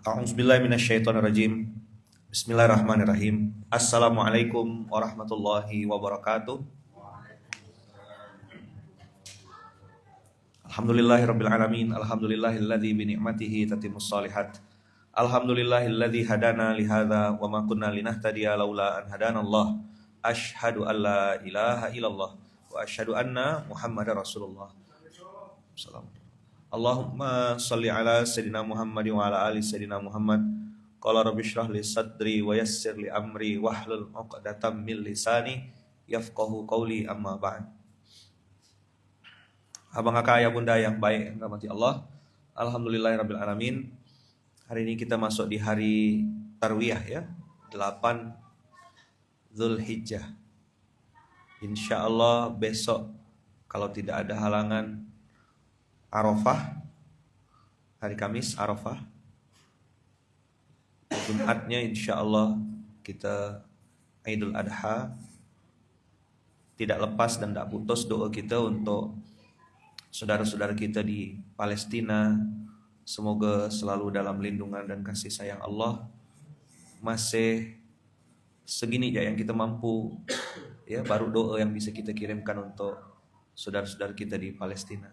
A'udzubillahi minasyaitonirrajim. Bismillahirrahmanirrahim. Assalamualaikum warahmatullahi wabarakatuh. Alhamdulillahirabbil alamin. Alhamdulillahilladzi bi ni'matihi tatimmus shalihat. Alhamdulillahilladzi hadana li hadza wa ma kunna linahtadiya laula an hadanallah. Asyhadu an la ilaha illallah wa asyhadu anna Muhammadar Rasulullah. Assalamualaikum. Allahumma salli ala Sayyidina Muhammad wa ala ali Sayyidina Muhammad. Qala rabbi shrah li sadri wa yassir li amri wahlul 'uqdatam min lisani yafqahu qawli, amma ba'd. Abang kakak ayah bunda yang baik yang dirahmati Allah, alhamdulillahirabbil alamin. Hari ini kita masuk di hari Tarwiyah ya, 8 Zulhijjah. Insyaallah besok kalau tidak ada halangan Arafah, hari Kamis Arafah. Jumatnya insyaallah kita Idul Adha. Tidak lepas dan tidak putus doa kita untuk saudara-saudara kita di Palestina. Semoga selalu dalam lindungan dan kasih sayang Allah. Masih segini aja yang kita mampu ya, baru doa yang bisa kita kirimkan untuk saudara-saudara kita di Palestina.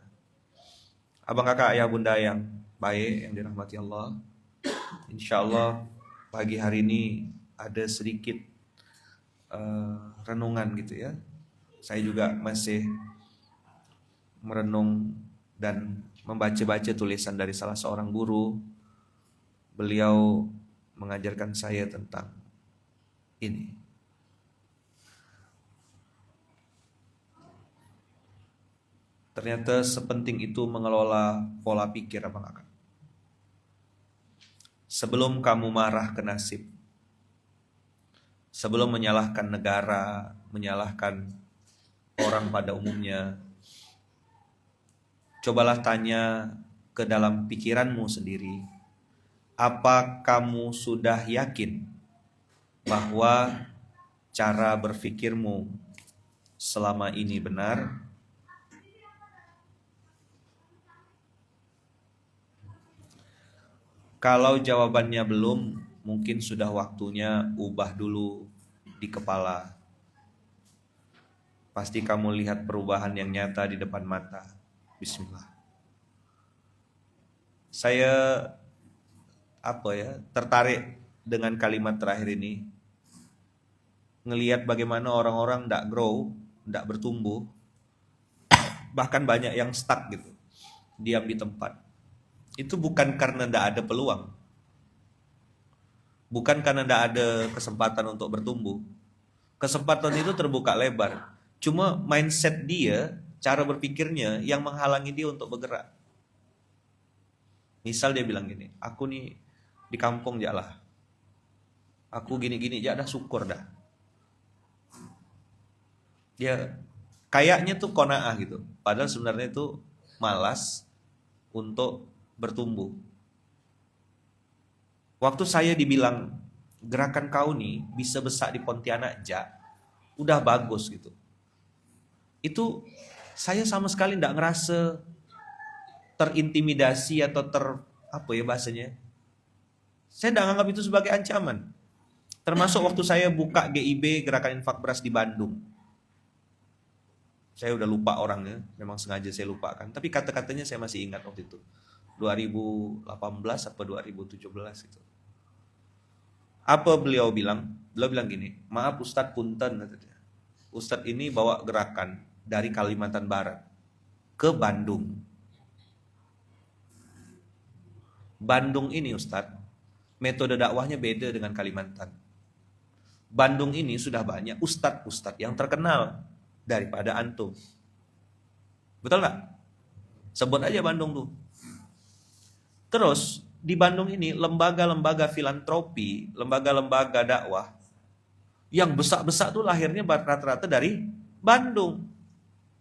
Abang kakak ayah bunda yang baik yang dirahmati Allah, insyaallah pagi hari ini ada sedikit renungan gitu ya. Saya juga masih merenung dan membaca-baca tulisan dari salah seorang guru. Beliau mengajarkan saya tentang ini. Ternyata sepenting itu mengelola pola pikir abang kakak. Sebelum kamu marah ke nasib, sebelum menyalahkan negara, menyalahkan orang pada umumnya, cobalah tanya ke dalam pikiranmu sendiri. Apa kamu sudah yakin bahwa cara berpikirmu selama ini benar? Kalau jawabannya belum, mungkin sudah waktunya ubah dulu di kepala. Pasti kamu lihat perubahan yang nyata di depan mata. Bismillah. Saya tertarik dengan kalimat terakhir ini. Ngelihat bagaimana orang-orang tidak grow, tidak bertumbuh. Bahkan banyak yang stuck gitu, diam di tempat. Itu bukan karena tidak ada peluang, bukan karena tidak ada kesempatan untuk bertumbuh. Kesempatan itu terbuka lebar, cuma mindset dia, cara berpikirnya yang menghalangi dia untuk bergerak. Misal dia bilang gini, aku nih di kampung aja lah, aku gini-gini aja dah, syukur dah. Dia kayaknya tuh qanaah gitu, padahal sebenarnya itu malas untuk bertumbuh. Waktu saya dibilang gerakan kau nih bisa besar di Pontianak aja, udah bagus gitu. Itu saya sama sekali tidak ngerasa terintimidasi atau bahasanya. Saya tidak anggap itu sebagai ancaman. Termasuk waktu saya buka GIB, Gerakan Infak Beras di Bandung. Saya udah lupa orangnya, memang sengaja saya lupakan. Tapi kata-katanya saya masih ingat waktu itu. 2018 apa 2017 itu. Apa beliau bilang? Beliau bilang gini, maaf Ustadz punten, katanya. Ustadz ini bawa gerakan dari Kalimantan Barat ke Bandung. Bandung ini Ustadz, metode dakwahnya beda dengan Kalimantan. Bandung ini sudah banyak ustadz-ustadz yang terkenal daripada antum. Betul nggak? Sebut aja Bandung tuh. Terus di Bandung ini lembaga-lembaga filantropi, lembaga-lembaga dakwah yang besar-besar tuh lahirnya rata-rata dari Bandung.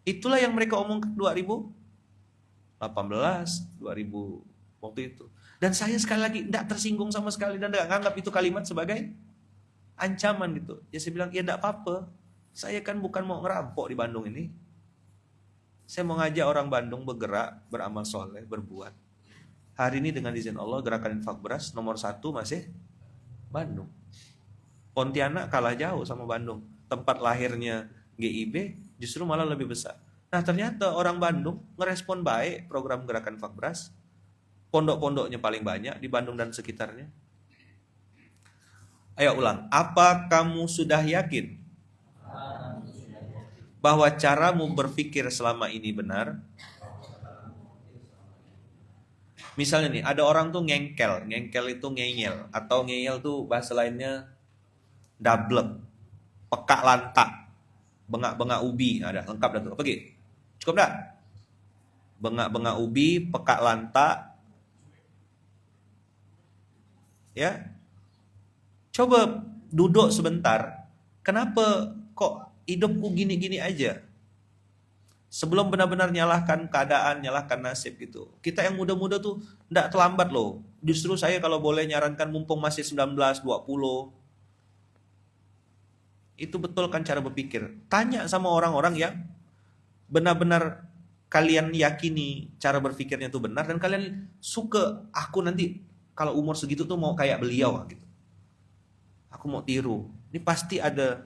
Itulah yang mereka omongkan 2018, 2000 waktu itu. Dan saya sekali lagi tidak tersinggung sama sekali dan tidak anggap itu kalimat sebagai ancaman gitu. Ya saya bilang ya tidak apa-apa. Saya kan bukan mau ngerampok di Bandung ini. Saya mau ngajak orang Bandung bergerak, beramal soleh, berbuat. Hari ini dengan izin Allah gerakan infak beras nomor 1 masih Bandung. Pontianak kalah jauh sama Bandung. Tempat lahirnya GIB justru malah lebih besar. Nah ternyata orang Bandung ngerespon baik program gerakan infak beras. Pondok-pondoknya paling banyak di Bandung dan sekitarnya. Ayo ulang. Apa kamu sudah yakin bahwa caramu berpikir selama ini benar? Misalnya nih, ada orang tuh ngengkel. Ngengkel itu ngeyel. Atau ngeyel tuh bahasa lainnya dablek, pekak lantak, bengak-bengak ubi. Ada, lengkap dah tuh. Pergi. Cukup dah? Bengak-bengak ubi, pekak lantak. Ya. Coba duduk sebentar. Kenapa kok hidupku gini-gini aja? Sebelum benar-benar nyalahkan keadaan, nyalahkan nasib gitu. Kita yang muda-muda tuh enggak terlambat loh. Justru saya kalau boleh nyarankan mumpung masih 19, 20. Itu betul kan cara berpikir. Tanya sama orang-orang yang benar-benar kalian yakini cara berpikirnya itu benar. Dan kalian suka, aku nanti kalau umur segitu tuh mau kayak beliau gitu. Aku mau tiru. Ini pasti ada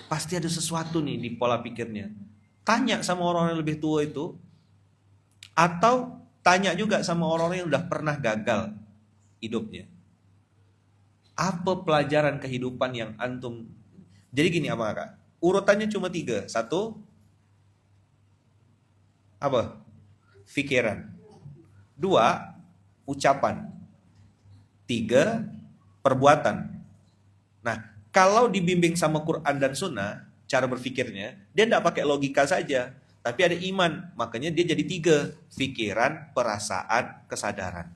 pasti ada sesuatu nih di pola pikirnya. Tanya sama orang yang lebih tua itu, atau tanya juga sama orang yang udah pernah gagal hidupnya. Apa pelajaran kehidupan yang antum? Jadi gini apa kak? Urutannya cuma 3. 1, apa? Pikiran. 2, ucapan. 3, perbuatan. Nah, kalau dibimbing sama Quran dan Sunnah, cara berpikirnya, dia tidak pakai logika saja, tapi ada iman. Makanya dia jadi 3, pikiran, perasaan, kesadaran.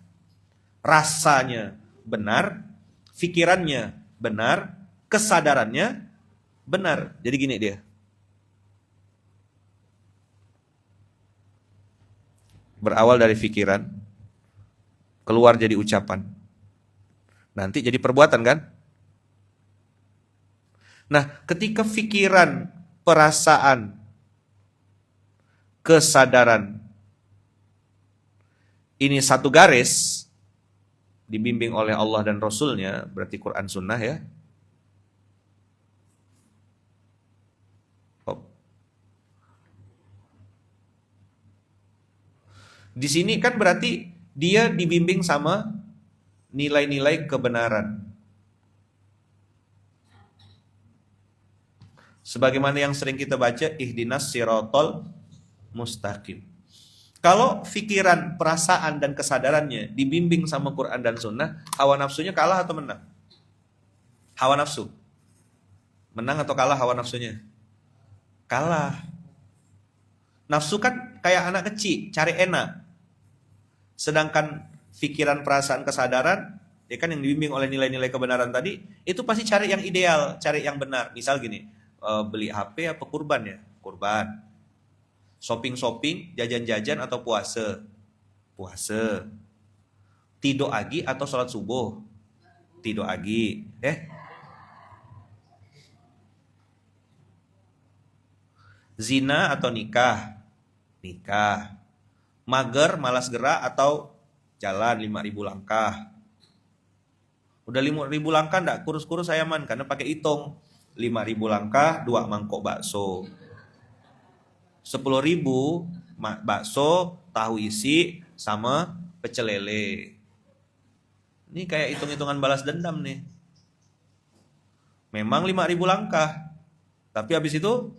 Rasanya benar, pikirannya benar, kesadarannya benar. Jadi gini dia. Berawal dari pikiran, keluar jadi ucapan. Nanti jadi perbuatan kan? Nah, ketika pikiran, perasaan, kesadaran ini satu garis, dibimbing oleh Allah dan Rasulnya, berarti Quran Sunnah ya. Di sini kan berarti dia dibimbing sama nilai-nilai kebenaran. Sebagaimana yang sering kita baca, ihdinas sirotol mustaqim. Kalau pikiran, perasaan, dan kesadarannya dibimbing sama Quran dan Sunnah, hawa nafsunya kalah atau menang? Hawa nafsu. Menang atau kalah hawa nafsunya? Kalah. Nafsu kan kayak anak kecil, cari enak. Sedangkan pikiran, perasaan, kesadaran, ya kan yang dibimbing oleh nilai-nilai kebenaran tadi, itu pasti cari yang ideal, cari yang benar. Misal gini, beli HP apa kurban ya? Kurban. Shopping-shopping, jajan-jajan atau puasa? Puasa. Tidur agi atau sholat subuh? Tidur agi. Zina atau nikah? Nikah. Mager, malas gerak atau jalan 5.000 langkah? Udah 5.000 langkah enggak kurus-kurus saya man, karena pakai hitung. 5.000 langkah 2 mangkok bakso. 10.000 bakso, tahu isi sama pecel lele. Ini kayak hitung-hitungan balas dendam nih. Memang 5.000 langkah, tapi habis itu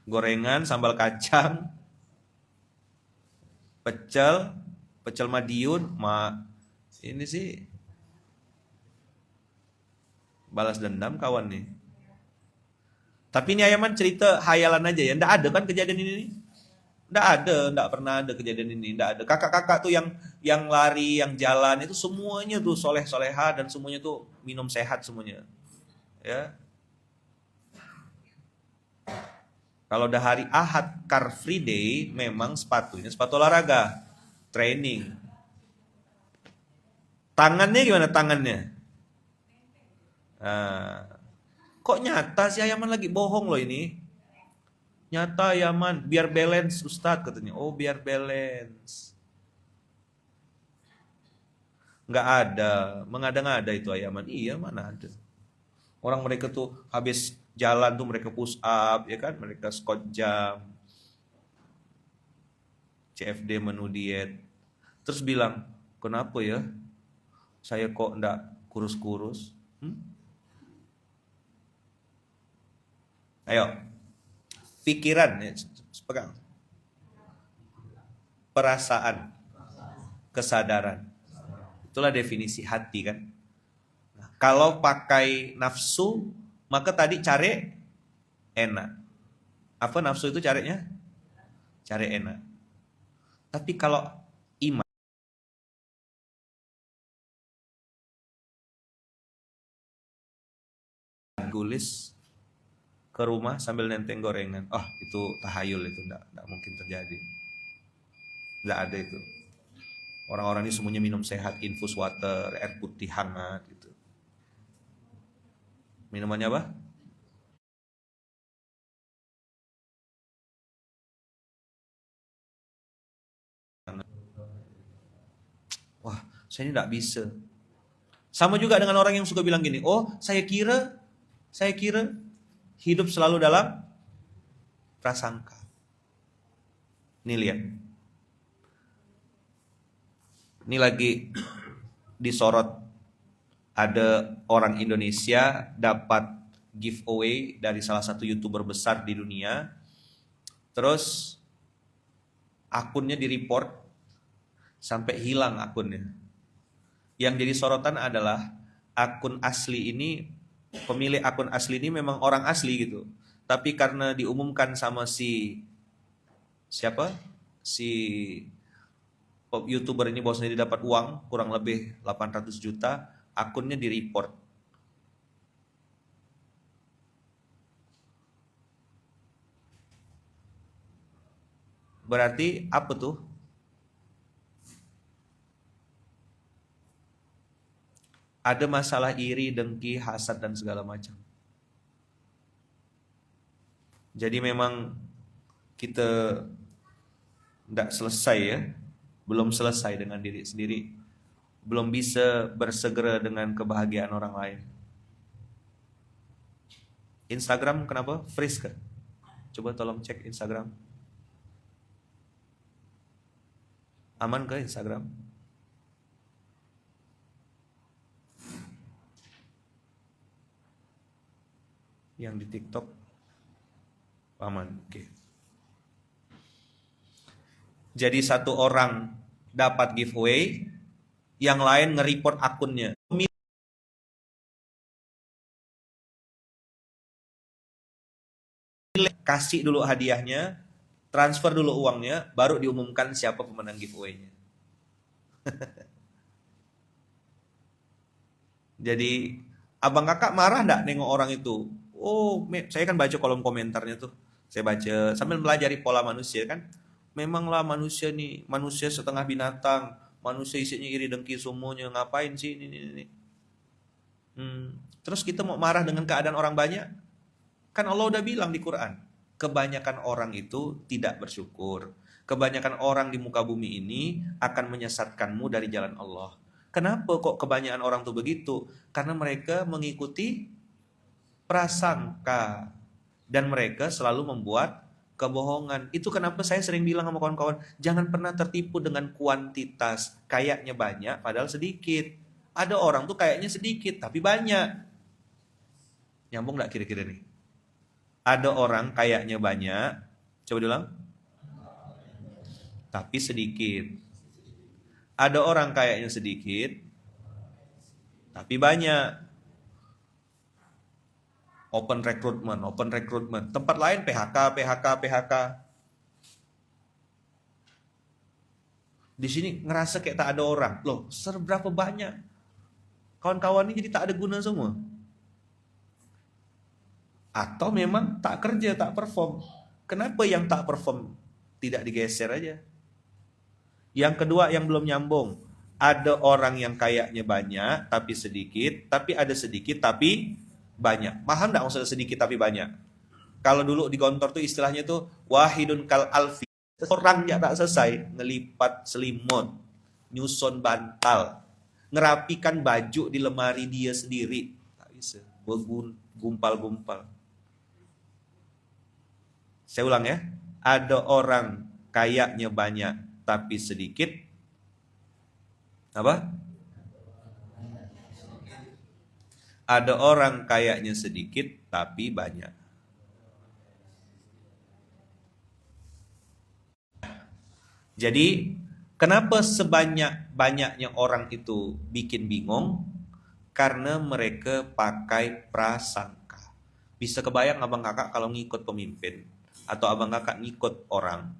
gorengan, sambal kacang, pecel Madiun, ini sih balas dendam kawan nih. Tapi ini Ayaman cerita hayalan aja ya. Nggak ada kan kejadian ini? Nggak ada, nggak pernah ada kejadian ini. Nggak ada. Kakak-kakak tuh yang lari, yang jalan itu semuanya tuh soleh-soleha dan semuanya tuh minum sehat semuanya. Ya. Kalau udah hari Ahad, Car Free Day, memang sepatunya sepatu olahraga, training. Tangannya gimana tangannya? Kok nyata sih Yaman lagi bohong loh ini. Nyata Yaman, biar balance Ustadz katanya. Oh biar balance. Nggak ada, mengada-ngada itu Yaman. Iya mana ada. Orang mereka tuh habis jalan tuh mereka push up, ya kan? Mereka squat jam, CFD menu diet. Terus bilang, kenapa ya? Saya kok ndak kurus-kurus? Ayo, pikiran, ya, pegang. Perasaan, kesadaran. Itulah definisi hati kan. Nah, kalau pakai nafsu, maka tadi cari enak. Apa nafsu itu carinya? Cari enak. Tapi kalau iman, gulis ke rumah sambil nenteng gorengan. Oh, itu tahayul, itu enggak mungkin terjadi. Enggak ada itu. Orang-orang ini semuanya minum sehat, infus water, air putih hangat gitu. Minumannya apa? Wah, saya ini enggak bisa. Sama juga dengan orang yang suka bilang gini, oh saya kira hidup selalu dalam prasangka. Nih lihat. Ini lagi disorot, ada orang Indonesia dapat giveaway dari salah satu YouTuber besar di dunia. Terus akunnya di-report sampai hilang akunnya. Yang jadi sorotan adalah akun asli ini, pemilik akun asli ini memang orang asli gitu. Tapi karena diumumkan sama si siapa? Si YouTuber ini bahwasanya dia dapat uang kurang lebih 800 juta, akunnya di-report. Berarti apa tuh? Ada masalah iri, dengki, hasad dan segala macam. Jadi memang kita tidak selesai ya, belum selesai dengan diri sendiri, belum bisa bersegera dengan kebahagiaan orang lain. Instagram kenapa? Freeze kan? Coba tolong cek Instagram. Aman ke Instagram? Yang di TikTok aman, oke. Jadi satu orang dapat giveaway, yang lain nge-report akunnya. Kasih dulu hadiahnya, transfer dulu uangnya, baru diumumkan siapa pemenang giveaway-nya. Jadi abang kakak marah nggak nengok orang itu? Oh, saya kan baca kolom komentarnya tuh. Saya baca sambil melajari pola manusia kan. Memanglah manusia nih, manusia setengah binatang, manusia isinya iri dengki semuanya. Ngapain sih ini? Terus kita mau marah dengan keadaan orang banyak? Kan Allah udah bilang di Quran, kebanyakan orang itu tidak bersyukur. Kebanyakan orang di muka bumi ini akan menyesatkanmu dari jalan Allah. Kenapa kok kebanyakan orang tuh begitu? Karena mereka mengikuti prasangka dan mereka selalu membuat kebohongan. Itu kenapa saya sering bilang sama kawan-kawan, jangan pernah tertipu dengan kuantitas, kayaknya banyak padahal sedikit. Ada orang tuh kayaknya sedikit tapi banyak. Nyambung nggak kira-kira nih? Ada orang kayaknya banyak, coba diulang, tapi sedikit. Ada orang kayaknya sedikit tapi banyak. Open recruitment. Tempat lain PHK. Di sini ngerasa kayak tak ada orang. Loh, seberapa banyak? Kawan-kawan ini jadi tak ada guna semua. Atau memang tak kerja, tak perform. Kenapa yang tak perform tidak digeser aja? Yang kedua yang belum nyambung. Ada orang yang kayaknya banyak tapi sedikit, tapi ada sedikit tapi banyak. Paham enggak maksudnya sedikit tapi banyak? Kalau dulu di kantor tuh istilahnya tuh wahidun kal alfi. Orang yang tak selesai ngelipat selimut, nyusun bantal, ngerapikan baju di lemari dia sendiri. Tak bisa. Gumpal-gumpal. Saya ulang ya. Ada orang kayaknya banyak tapi sedikit. Apa? Ada orang kayaknya sedikit tapi banyak. Jadi, kenapa sebanyak-banyaknya orang itu bikin bingung? Karena mereka pakai prasangka. Bisa kebayang abang kakak kalau ngikut pemimpin, atau abang kakak ngikut orang,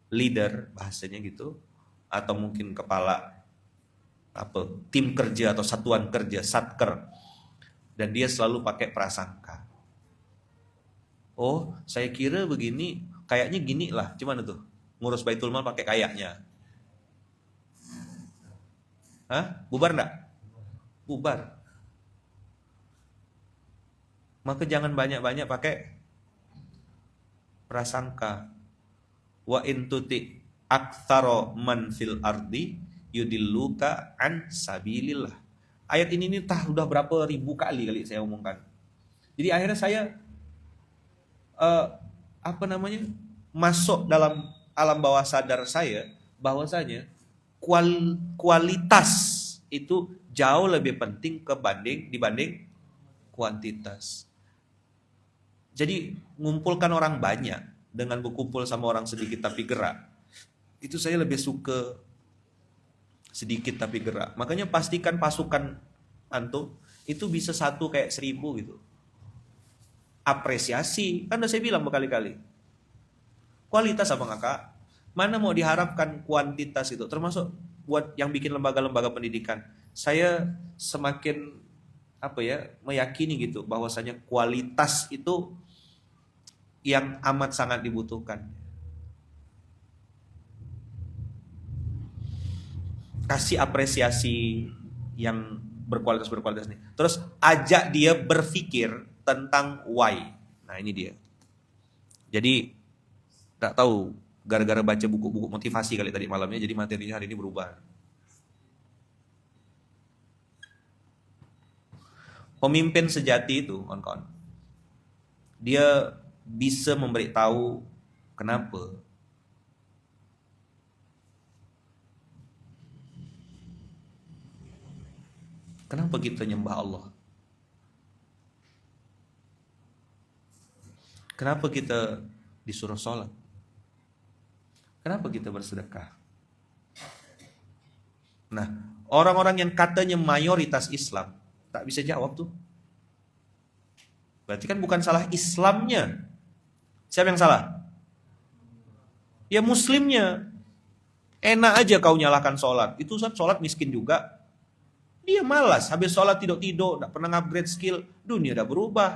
leader bahasanya gitu, atau mungkin kepala tim kerja atau satuan kerja, satker, dan dia selalu pakai prasangka. Oh, saya kira begini, kayaknya gini lah, gimana tuh? Ngurus Baitul Mal pakai kayaknya. Hah? Bubar enggak? Bubar. Maka jangan banyak-banyak pakai prasangka. Wa in tuti aktsara man fil ardi yudilluka an sabilillah. Ayat ini nih udah berapa ribu kali saya omongkan. Jadi akhirnya saya masuk dalam alam bawah sadar saya bahwasanya kualitas itu jauh lebih penting dibanding kuantitas. Jadi ngumpulkan orang banyak dengan berkumpul sama orang sedikit tapi gerak, itu saya lebih suka sedikit tapi gerak. Makanya pastikan pasukan antum itu bisa satu kayak 1000 gitu. Apresiasi, kan udah saya bilang berkali-kali. Kualitas apa kakak? Mana mau diharapkan kuantitas itu? Termasuk buat yang bikin lembaga-lembaga pendidikan. Saya semakin meyakini gitu bahwasanya kualitas itu yang amat sangat dibutuhkan. Kasih apresiasi yang berkualitas nih. Terus ajak dia berpikir tentang why. Nah ini dia. Jadi tak tahu gara-gara baca buku-buku motivasi kali tadi malamnya, jadi materinya hari ini berubah. Pemimpin sejati itu, kawan-kawan, dia bisa memberitahu kenapa. Kenapa kita nyembah Allah? Kenapa kita disuruh sholat? Kenapa kita bersedekah? Nah, orang-orang yang katanya mayoritas Islam tak bisa jawab tuh. Berarti kan bukan salah Islamnya. Siapa yang salah? Ya Muslimnya. Enak aja kau nyalahkan sholat. Itu sholat miskin juga. Dia malas. Habis sholat tidur-tidur, tak pernah upgrade skill. Dunia udah berubah.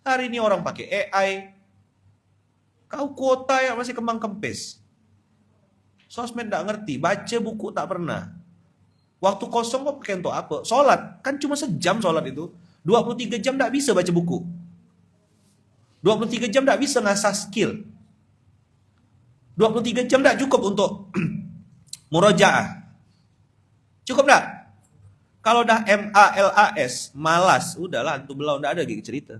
Hari ini orang pakai AI. Kau kuota yang masih kembang kempis. Sosmed tak ngerti, baca buku tak pernah. Waktu kosong kok pakai untuk apa? Sholat, kan cuma sejam sholat itu. 23 jam tak bisa baca buku. 23 jam tak bisa ngasah skill. 23 jam tak cukup untuk murojaah. Cukup tak? Kalau dah MALAS, malas, udahlah antum belau, tak ada lagi cerita.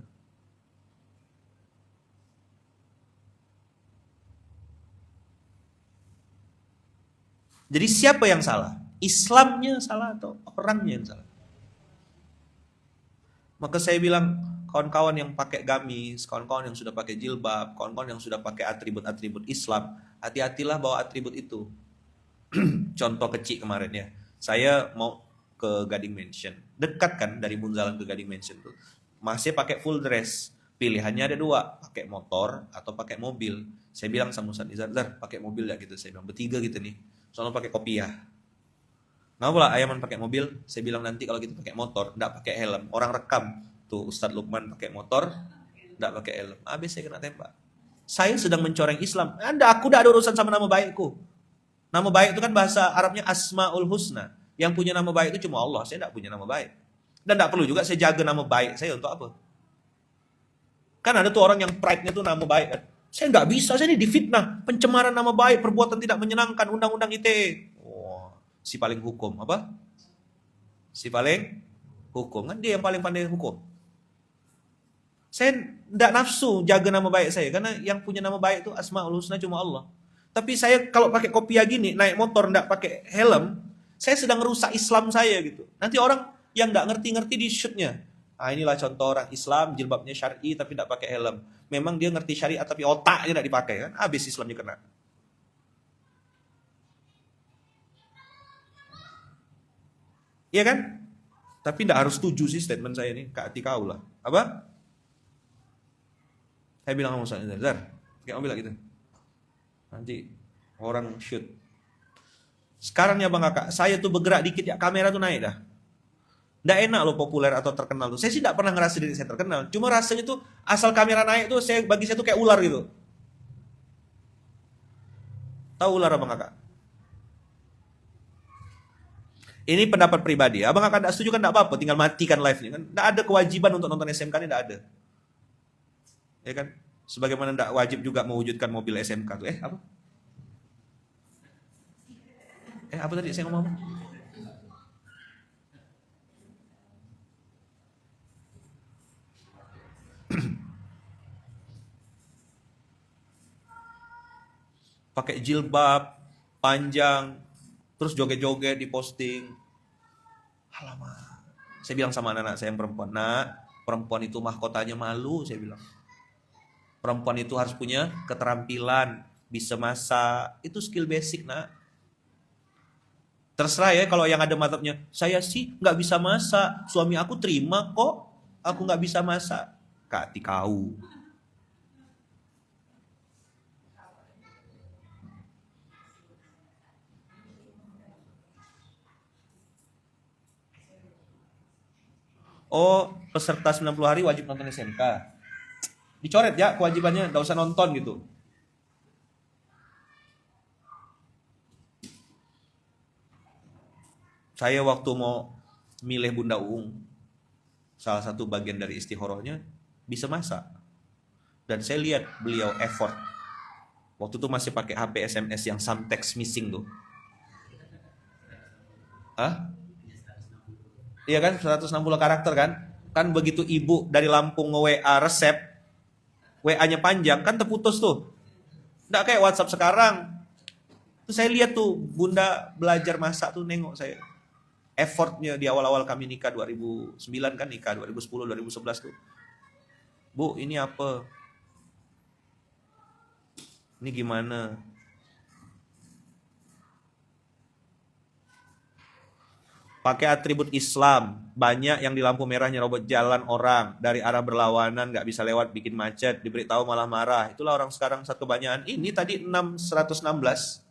Jadi siapa yang salah? Islamnya salah atau orangnya yang salah? Maka saya bilang, kawan-kawan yang pakai gamis, kawan-kawan yang sudah pakai jilbab, kawan-kawan yang sudah pakai atribut-atribut Islam, hati-hatilah bawa atribut itu. Contoh kecil kemarin ya, saya mau ke Gading Mansion, dekat kan dari Bunzalan ke Gading Mansion tuh, masih pakai full dress. Pilihannya ada dua, pakai motor atau pakai mobil. Saya bilang sama Ustaz Izar, pakai mobil ya gitu. Saya bilang bertiga gitu nih. Soalnya pakai kopiah. Kenapa lah ayaman pakai mobil? Saya bilang nanti kalau gitu pakai motor, enggak pakai helm. Orang rekam tuh Ustadz Lukman pakai motor, enggak pakai helm. Habis saya kena tembak. Saya sedang mencoreng Islam. Aku enggak ada urusan sama nama baikku. Nama baik itu kan bahasa Arabnya Asmaul Husna. Yang punya nama baik itu cuma Allah. Saya enggak punya nama baik. Dan tidak perlu juga saya jaga nama baik saya untuk apa? Kan ada tuh orang yang pride-nya tuh nama baik kan. Saya nggak bisa, saya ini difitnah, pencemaran nama baik, perbuatan tidak menyenangkan, undang-undang ITE. Oh, si paling hukum apa? Si paling hukum kan dia yang paling pandai hukum. Saya tidak nafsu jaga nama baik saya karena yang punya nama baik itu Asmaul Husna cuma Allah. Tapi saya kalau pakai kopiah gini, naik motor tidak pakai helm, saya sedang merusak Islam saya gitu. Nanti orang yang tidak ngerti-ngerti di shootnya. Ah inilah contoh orang Islam jilbabnya syar'i tapi tidak pakai helm. Memang dia ngerti syariat tapi otaknya tidak dipakai kan? Habis Islamnya kena. Iya kan? Tapi tidak harus setuju sih statement saya ini. Kak hati kau lah. Apa? Saya bilang sama Ustaz Zar, kayak mau bilang gitu. Nanti orang shoot. Sekarang ya Bang Kakak, saya tuh bergerak dikit ya kamera tuh naik dah. Nggak enak loh populer atau terkenal tuh. Saya sih nggak pernah ngerasa diri saya terkenal. Cuma rasanya tuh asal kamera naik tuh bagi saya tuh kayak ular gitu. Tahu ular Abang Kakak? Ini pendapat pribadi. Abang Kakak nggak setuju kan nggak apa-apa, tinggal matikan live-nya kan. Nggak ada kewajiban untuk nonton SMK ini nggak ada. Ya kan? Sebagaimana nggak wajib juga mewujudkan mobil SMK tuh. Apa? Apa tadi saya ngomong apa? Pakai jilbab panjang, terus joget-joget di posting. Alamak. Saya bilang sama anak-anak saya yang perempuan, nak, perempuan itu mahkotanya malu, saya bilang. Perempuan itu harus punya keterampilan, bisa masak, itu skill basic, nak. Terserah ya kalau yang ada mazhabnya, saya sih nggak bisa masak, suami aku terima kok, aku nggak bisa masak. Kak kau. Oh, peserta 90 hari wajib nonton SMK. Dicoret ya kewajibannya, nggak usah nonton gitu. Saya waktu mau milih Bunda Uung, salah satu bagian dari istikharahnya bisa masak. Dan saya lihat beliau effort. Waktu itu masih pakai HP SMS yang some text missing tuh. Hah? Iya kan 160 karakter kan? Kan begitu ibu dari Lampung nge-WA resep, WA-nya panjang kan terputus tuh. Nggak kayak WhatsApp sekarang. Terus saya lihat tuh Bunda belajar masak tuh, nengok saya. Effortnya di awal-awal kami nikah 2009 kan, nikah 2010 2011 tuh. Bu, ini apa? Ini gimana? Pakai atribut Islam. Banyak yang di lampu merah nyerobot jalan orang dari arah berlawanan, nggak bisa lewat, bikin macet, diberitahu malah marah. Itulah orang sekarang saat kebanyakan. Ini tadi 116.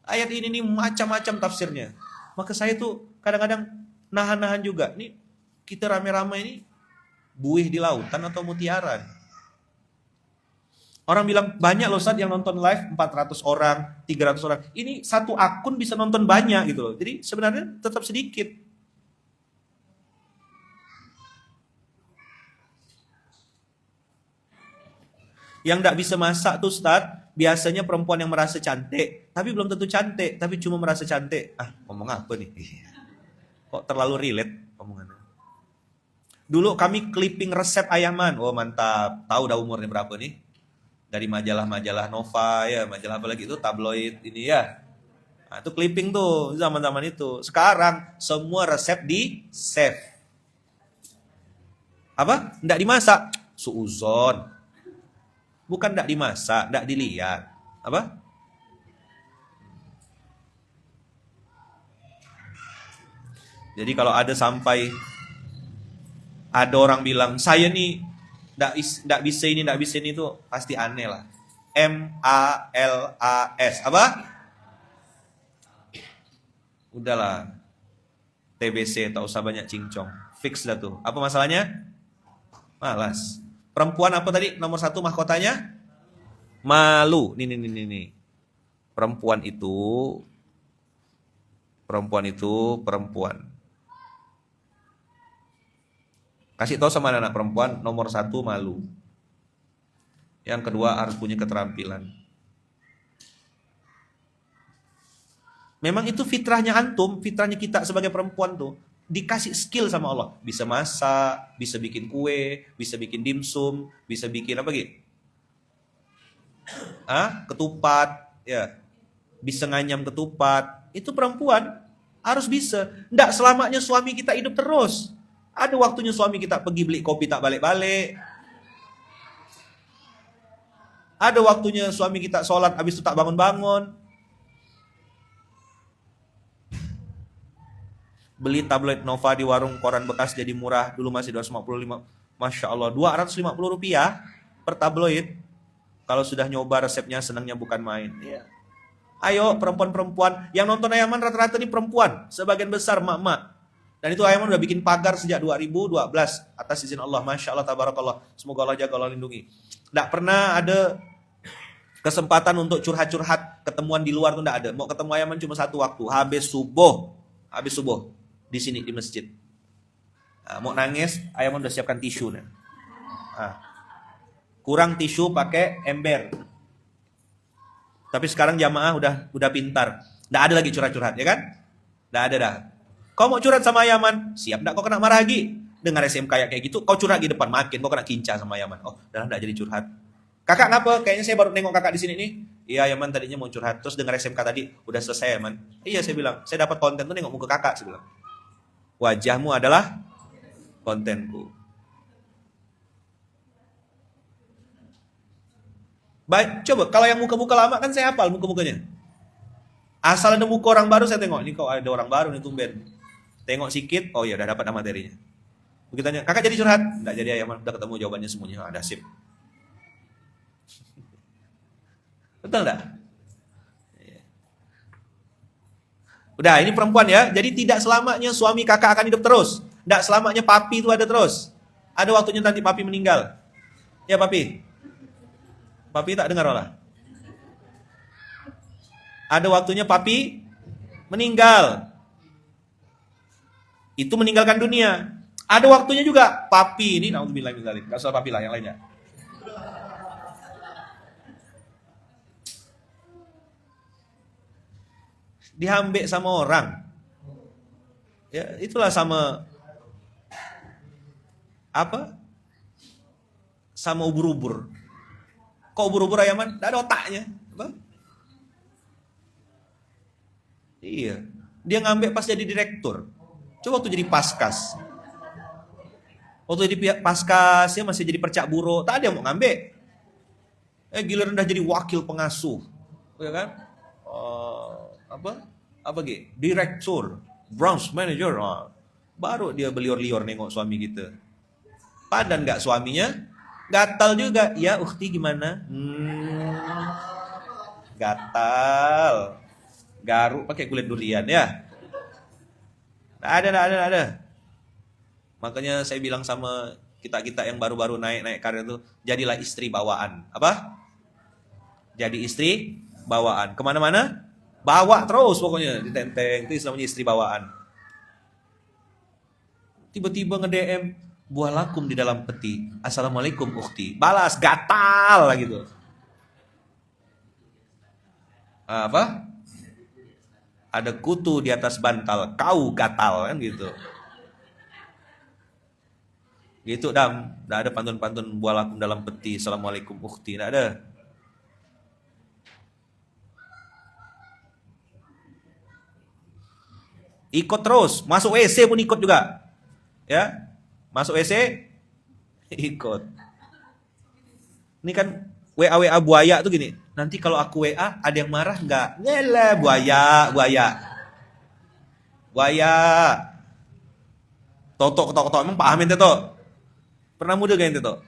Ayat ini nih macam-macam tafsirnya. Maka saya tuh kadang-kadang nahan-nahan juga. Nih kita rame-rame ini buih di lautan atau mutiara. Orang bilang banyak loh Ustaz yang nonton live 400 orang, 300 orang. Ini satu akun bisa nonton banyak gitu loh. Jadi sebenarnya tetap sedikit. Yang nggak bisa masak tuh Ustaz, biasanya perempuan yang merasa cantik, tapi belum tentu cantik, tapi cuma merasa cantik. Ngomong apa nih? Kok terlalu relate omongannya. Dulu kami clipping resep ayaman. Oh mantap, tahu dah umurnya berapa nih? Dari majalah-majalah Nova ya, majalah apa lagi itu, tabloid ini ya. Nah, itu clipping tuh zaman-zaman itu. Sekarang semua resep di save. Apa? Nggak dimasak. Suuzon. Bukan nggak dimasak, nggak dilihat. Apa? Jadi kalau ada sampai ada orang bilang saya nih nggak bisa ini tuh pasti aneh lah. MALAS apa? Udahlah. TBC tak usah banyak cincong. Fix dah tuh. Apa masalahnya? Malas. Perempuan apa tadi? Nomor 1 mahkotanya? Malu. Nih. Perempuan itu perempuan. Kasih tahu sama anak perempuan, nomor 1 malu. Yang kedua harus punya keterampilan. Memang itu fitrahnya antum, fitrahnya kita sebagai perempuan tuh. Dikasih skill sama Allah. Bisa masak, bisa bikin kue, bisa bikin dimsum, bisa bikin apa gitu? Ketupat, ya. Bisa nganyam ketupat. Itu perempuan harus bisa. Nggak selamanya suami kita hidup terus. Ada waktunya suami kita pergi beli kopi tak balik-balik. Ada waktunya suami kita sholat habis itu tak bangun-bangun. Beli tabloid Nova di warung koran bekas jadi murah. Dulu masih 255. Masya Allah, 250 rupiah per tabloid. Kalau sudah nyoba resepnya senangnya bukan main. Ya. Ayo perempuan-perempuan. Yang nonton Ayaman rata-rata ini perempuan. Sebagian besar mak-mak. Dan itu Ayaman udah bikin pagar sejak 2012. Atas izin Allah. Masya Allah, tabarakallah. Semoga Allah jaga, Allah lindungi. Nggak pernah ada kesempatan untuk curhat-curhat. Ketemuan di luar tuh nggak ada. Mau ketemu Ayaman cuma satu waktu. Habis subuh. Di sini di masjid. Mau nangis, Ayaman udah siapkan tisu. Kurang tisu pakai ember. Tapi sekarang jamaah udah pintar. Nggak ada lagi curhat-curhat, ya kan? Nggak ada dah. Kau mau curhat sama Ayaman? Siap nggak kau kena marah lagi? Dengar SMK kayak gitu, kau curhat di depan makin, kau kena kinca sama Ayaman. Oh, dah nggak jadi curhat. Kakak ngapa? Kayaknya saya baru nengok kakak di sini nih. Iya, Ayaman tadinya mau curhat. Terus dengar SMK tadi, udah selesai Ayaman. Iya, saya bilang, saya dapat konten tuh nengok muka kakak, saya bilang. Wajahmu adalah kontenku. Baik, coba kalau yang muka-muka lama kan saya hafal muka-mukanya. Asal ada muka orang baru saya tengok. Ini kok ada orang baru nih tumben. Tengok sikit, oh ya udah dapat materinya. Begitu tanya, kakak jadi curhat? Enggak jadi Ayaman, udah ketemu jawabannya semuanya. Ada sip. Betul enggak? Udah, ini perempuan ya. Jadi tidak selamanya suami kakak akan hidup terus. Tidak selamanya papi itu ada terus. Ada waktunya nanti papi meninggal. Ya papi. Papi tak dengar Allah. Ada waktunya papi meninggal. Itu meninggalkan dunia. Ada waktunya juga papi ini, naudzubillah min dzalik. Enggak usah papi lah, yang lainnya. Dihambek sama orang. Ya, itulah sama apa? Sama ubur-ubur. Kok ubur-ubur Ayaman? Tidak ada otaknya. Apa? Iya. Dia ngambek pas jadi direktur. Coba waktu jadi paskas. Waktu jadi paskas, ya masih jadi percak buro. Tak ada yang mau ngambek. Giliran udah jadi wakil pengasuh. Ya kan? Apa gitu? Direktur, branch manager. Baru dia belior-lior nengok suami kita. Padan nggak suaminya? Gatal juga. Ya ukhti gimana? Gatal. Garuk pakai kulit durian ya. Nggak ada. Makanya saya bilang sama kita yang baru-baru naik karir itu, jadilah istri bawaan. Apa? Jadi istri bawaan. Kemana-mana? Bawa terus pokoknya, ditenteng. Itu namanya istri bawaan. Tiba-tiba nge-DM, buah lakum di dalam peti. Assalamualaikum ukhti. Balas, gatal gitu. Apa? Ada kutu di atas bantal, kau gatal kan gitu. Gitu dam, enggak ada pantun-pantun buah lakum dalam peti. Assalamualaikum ukhti, enggak ada. Ikut terus, masuk WC pun ikut juga. Ya. Masuk WC ikut. Ini kan WA buaya tuh gini. Nanti kalau aku WA ada yang marah enggak? Nyele buaya. Toto emang pahamin Toto. Pernah muda gak Toto?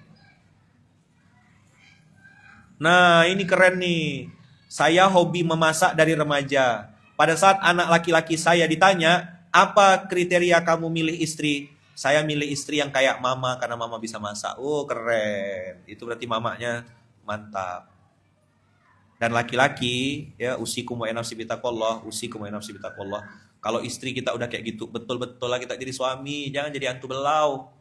Nah, ini keren nih. Saya hobi memasak dari remaja. Pada saat anak laki-laki saya ditanya, apa kriteria kamu milih istri? Saya milih istri yang kayak mama karena mama bisa masak. Oh, keren. Itu berarti mamanya mantap. Dan laki-laki, ya usikum wa nafsi bitaqullah, Kalau istri kita udah kayak gitu, betul-betul lah kita jadi suami, jangan jadi hantu belau.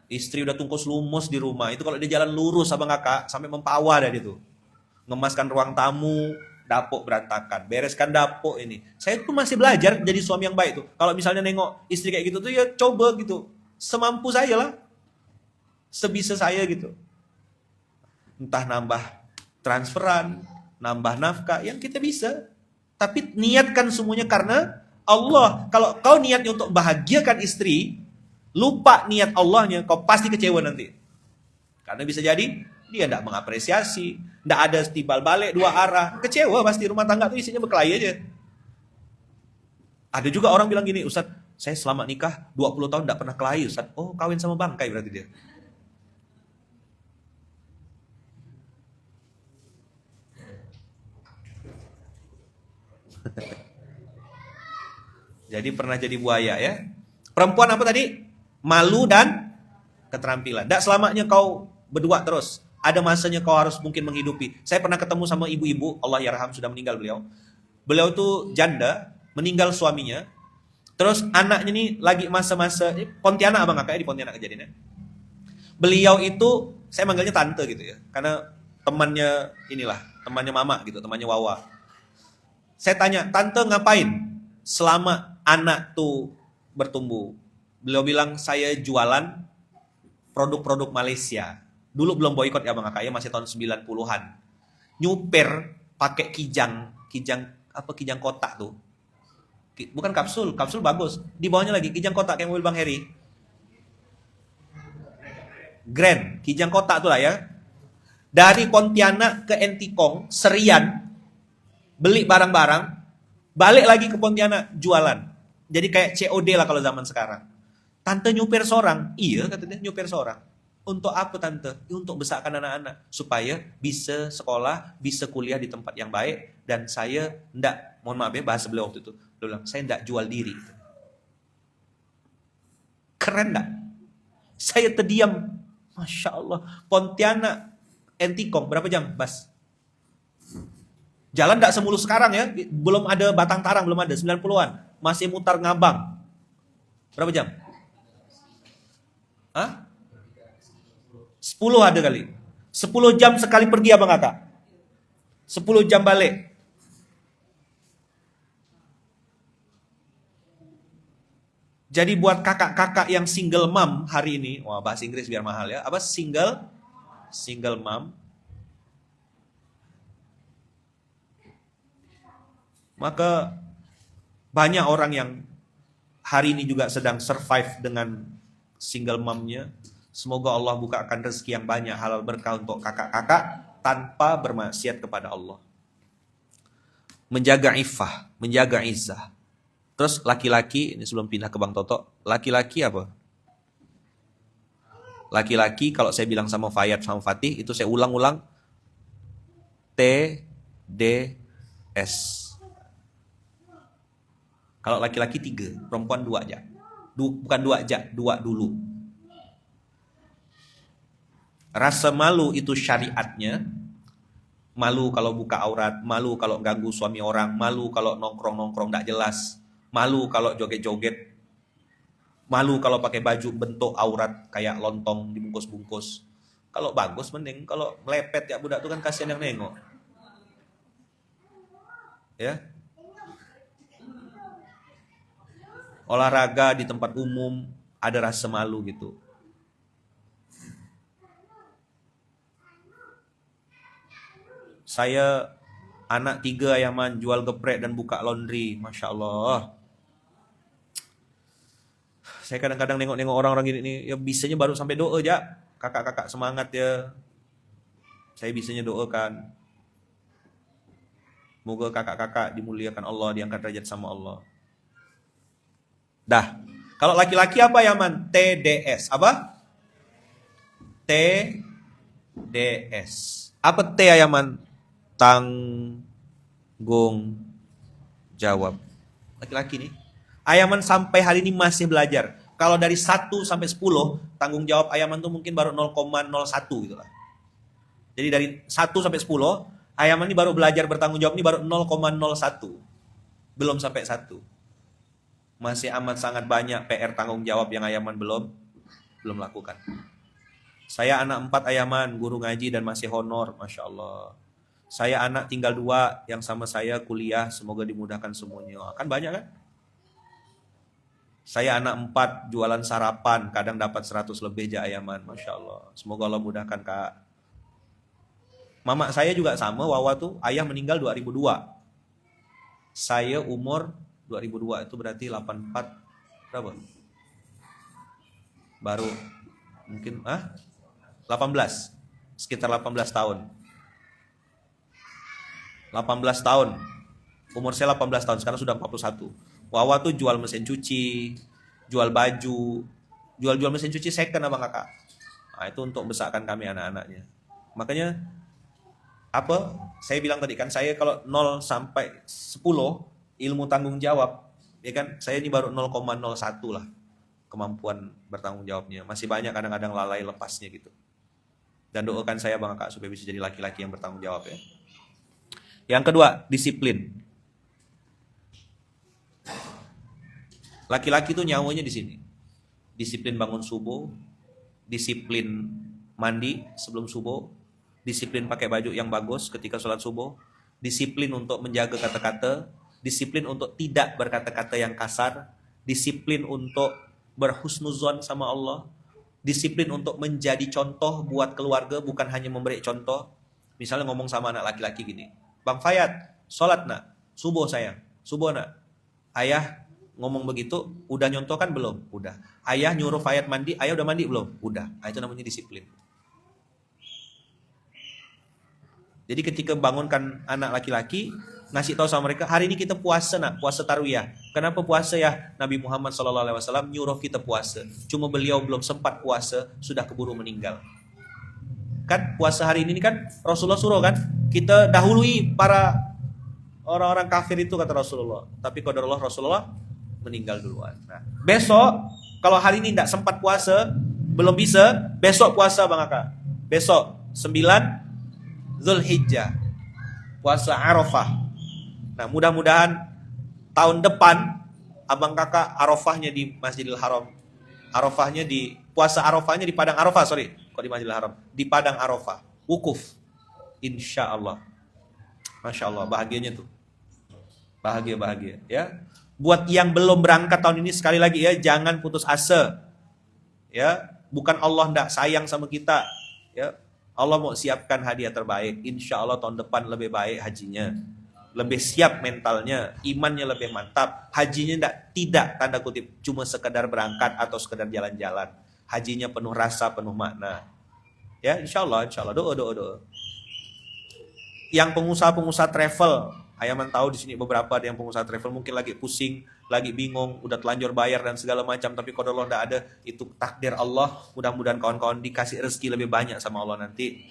Istri udah tungkus lumus di rumah. Itu kalau dia jalan lurus abang kakak, sampai Mempawah dah itu. Ngemaskan ruang tamu, dapur berantakan, bereskan dapur ini. Saya pun masih belajar jadi suami yang baik tuh. Kalau misalnya nengok istri kayak gitu tuh ya coba gitu. Semampu saya lah. Sebisa saya gitu. Entah nambah transferan, nambah nafkah, yang kita bisa. Tapi niatkan semuanya karena Allah. Kalau kau niatnya untuk bahagiakan istri, lupa niat Allahnya, kau pasti kecewa nanti. Karena bisa jadi dia tidak mengapresiasi, tidak ada timbal balik dua arah, kecewa pasti. Rumah tangga tuh isinya berkelahi aja. Ada juga orang bilang gini, Ustadz, saya selama nikah 20 tahun tidak pernah kelahi, Ustadz. Oh, kawin sama bangkai berarti dia. Jadi pernah jadi buaya ya. Perempuan apa tadi? Malu dan keterampilan. Tidak selamanya kau berdua terus. Ada masanya kau harus mungkin menghidupi. Saya pernah ketemu sama ibu-ibu, Allah yarham, sudah meninggal beliau. Beliau tuh janda, meninggal suaminya. Terus anaknya nih lagi masa-masa Pontianak abang kakaknya di Pontianak kejadiannya. Beliau itu saya manggilnya tante gitu ya, karena temannya inilah, temannya mama gitu, temannya Wawa. Saya tanya, tante ngapain selama anak tuh bertumbuh? Beliau bilang saya jualan produk-produk Malaysia. Dulu belum boykot ya bang kakak ya, masih tahun 90-an. Nyuper pakai kijang apa, kijang kotak tuh. Bukan kapsul bagus. Di bawahnya lagi kijang kotak kayak mobil Bang Heri. Grand, kijang kotak tuh lah ya. Dari Pontianak ke Entikong, serian, beli barang-barang, balik lagi ke Pontianak, jualan. Jadi kayak COD lah kalau zaman sekarang. Tante nyuper seorang. Iya katanya nyuper seorang. Untuk apa tante? Untuk besarkan anak-anak. Supaya bisa sekolah, bisa kuliah di tempat yang baik. Dan saya enggak, mohon maaf ya bahasa beliau waktu itu. Beliau bilang, saya enggak jual diri. Keren enggak? Saya terdiam. Masya Allah. Pontianak, Entikong, berapa jam, Bas? Jalan enggak semulus sekarang ya. Belum ada Batang Tarang, belum ada. 90-an. Masih mutar Ngabang. Berapa jam? Hah? 10 ada kali. 10 jam sekali pergi abang kakak. 10 jam balik. Jadi buat kakak-kakak yang single mom hari ini, wah bahasa Inggris biar mahal ya. Apa single mom? Maka banyak orang yang hari ini juga sedang survive dengan single momnya. Semoga Allah bukakan rezeki yang banyak, halal berkah untuk kakak-kakak tanpa bermaksiat kepada Allah. Menjaga iffah, menjaga izzah. Terus laki-laki, ini sebelum pindah ke Bang Toto, laki-laki apa? Laki-laki kalau saya bilang sama Fayat sama Fatih, itu saya ulang-ulang TDS. Kalau laki-laki 3, perempuan 2 aja. Bukan 2 aja, 2 dulu. Rasa malu itu syariatnya. Malu kalau buka aurat, malu kalau ganggu suami orang, malu kalau nongkrong-nongkrong gak jelas, malu kalau joget-joget, malu kalau pakai baju bentuk aurat kayak lontong dibungkus-bungkus. Kalau bagus mending, kalau melepet ya budak tuh kan kasihan yang nengok. Ya. Olahraga di tempat umum ada rasa malu gitu. Saya anak 3 Ayaman, jual geprek dan buka laundry, Masya Allah. Saya kadang-kadang nengok-nengok orang-orang gini nih, ya bisanya baru sampai doa aja. Kakak-kakak semangat ya. Saya bisanya doakan. Moga kakak-kakak dimuliakan Allah, diangkat derajat sama Allah. Dah. Kalau laki-laki apa Yaman? TDS. Apa? TDS. Apa T Yaman? Tanggung jawab. Laki-laki nih. Ayaman sampai hari ini masih belajar. Kalau dari 1 sampai 10, tanggung jawab Ayaman tuh mungkin baru 0,01 gitu lah. Jadi dari 1 sampai 10, Ayaman ini baru belajar bertanggung jawab ini baru 0,01. Belum sampai 1. Masih amat sangat banyak PR tanggung jawab yang Ayaman belum belum lakukan. Saya anak 4 Ayaman, guru ngaji dan masih honor, Masya Allah. Saya anak tinggal 2 yang sama saya kuliah, semoga dimudahkan semuanya. Kan banyak kan? Saya anak 4 jualan sarapan, kadang dapat 100 lebih aja Ayaman, Masya Allah. Semoga Allah mudahkan Kak. Mama saya juga sama, Wawa tuh, ayah meninggal 2002. Saya umur 2002, itu berarti 84, berapa? Baru mungkin 18, sekitar 18 tahun. 18 tahun. Umur saya 18 tahun, sekarang sudah 41. Wawa tuh jual mesin cuci, jual baju, jual mesin cuci second abang kakak. Nah, itu untuk besarkan kami anak-anaknya. Makanya apa? Saya bilang tadi kan, saya kalau 0 sampai 10 ilmu tanggung jawab, ya kan? Saya ini baru 0,01 lah kemampuan bertanggung jawabnya. Masih banyak kadang-kadang lalai lepasnya gitu. Dan doakan saya bang kakak supaya bisa jadi laki-laki yang bertanggung jawab ya. Yang kedua, disiplin. Laki-laki itu nyawanya di sini. Disiplin bangun subuh, disiplin mandi sebelum subuh, disiplin pakai baju yang bagus ketika sholat subuh, disiplin untuk menjaga kata-kata, disiplin untuk tidak berkata-kata yang kasar, disiplin untuk berhusnuzon sama Allah, disiplin untuk menjadi contoh buat keluarga, bukan hanya memberi contoh. Misalnya ngomong sama anak laki-laki gini, Bang Fayat, sholat nak, subuh sayang, subuh nak. Ayah ngomong begitu, udah nyontoh kan belum? Udah. Ayah nyuruh Fayat mandi, ayah udah mandi belum? Udah. Nah, itu namanya disiplin. Jadi ketika bangunkan anak laki-laki, ngasih tahu sama mereka, hari ini kita puasa nak, puasa tarawih. Kenapa puasa ya? Nabi Muhammad SAW nyuruh kita puasa. Cuma beliau belum sempat puasa, sudah keburu meninggal. Kan puasa hari ini kan Rasulullah suruh kan, kita dahului para orang-orang kafir itu kata Rasulullah. Tapi qadarullah Rasulullah meninggal duluan. Nah, besok kalau hari ini tidak sempat puasa, belum bisa, besok puasa bang kakak. Besok 9 Zulhijjah, puasa Arafah. Nah, mudah-mudahan tahun depan abang kakak Arafahnya di Masjidil Haram. Arafahnya di puasa Arafahnya di Padang Arafah, sorry. Kok di Masjidil Haram? Di Padang Arafah. Wukuf. Insya Allah. Masya Allah, bahagianya tuh. Bahagia ya. Buat yang belum berangkat tahun ini, sekali lagi ya, jangan putus asa. Ya, bukan Allah ndak sayang sama kita. Ya, Allah mau siapkan hadiah terbaik. Insya Allah tahun depan lebih baik hajinya, lebih siap mentalnya, imannya lebih mantap. Hajinya tidak tanda kutip cuma sekedar berangkat atau sekedar jalan-jalan. Hajinya penuh rasa, penuh makna. Ya, insya Allah doa. Yang pengusaha travel, Ayaman tahu di sini beberapa ada yang pengusaha travel mungkin lagi pusing, lagi bingung, udah telanjur bayar dan segala macam, tapi kalau Allah tidak ada, itu takdir Allah. Mudah-mudahan kawan-kawan dikasih rezeki lebih banyak sama Allah nanti.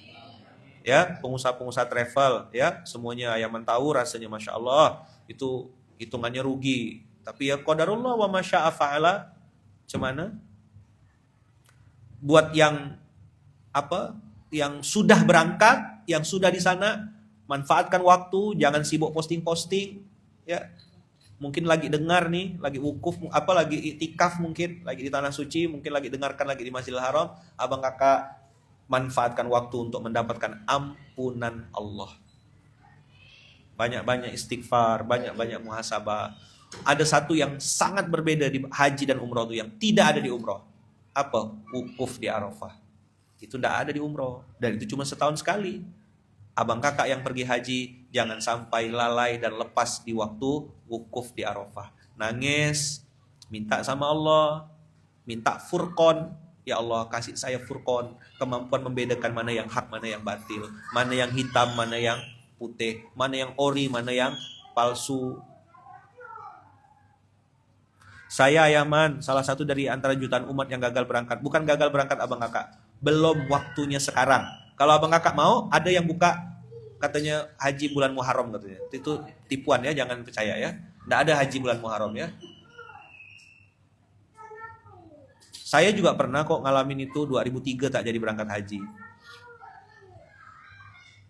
Ya, pengusaha travel, ya semuanya Ayaman tahu rasanya Masya Allah, itu hitungannya rugi. Tapi ya qadarullah wa masya'a fa'ala, cemana? Buat yang yang sudah berangkat, yang sudah di sana, manfaatkan waktu, jangan sibuk posting-posting, ya. Mungkin lagi dengar nih, lagi wukuf, lagi iktikaf mungkin, lagi di tanah suci, mungkin lagi dengarkan lagi di Masjidil Haram, abang kakak manfaatkan waktu untuk mendapatkan ampunan Allah. Banyak-banyak istighfar, banyak-banyak muhasabah. Ada satu yang sangat berbeda di haji dan umroh itu yang tidak ada di umroh. Apa? Wukuf di Arafah. Itu tidak ada di umroh, dan itu cuma setahun sekali. Abang kakak yang pergi haji, jangan sampai lalai dan lepas di waktu wukuf di Arafah. Nangis, minta sama Allah, minta furqon. Ya Allah, kasih saya furqon, kemampuan membedakan mana yang hak, mana yang batil, mana yang hitam, mana yang putih, mana yang ori, mana yang palsu. Saya Ayaman, salah satu dari antara jutaan umat yang gagal berangkat. Bukan gagal berangkat abang kakak, belum waktunya sekarang. Kalau abang kakak mau, ada yang buka katanya haji bulan Muharram katanya. Itu tipuan ya, jangan percaya ya. Nggak ada haji bulan Muharram ya. Saya juga pernah kok ngalamin itu, 2003 tak jadi berangkat haji.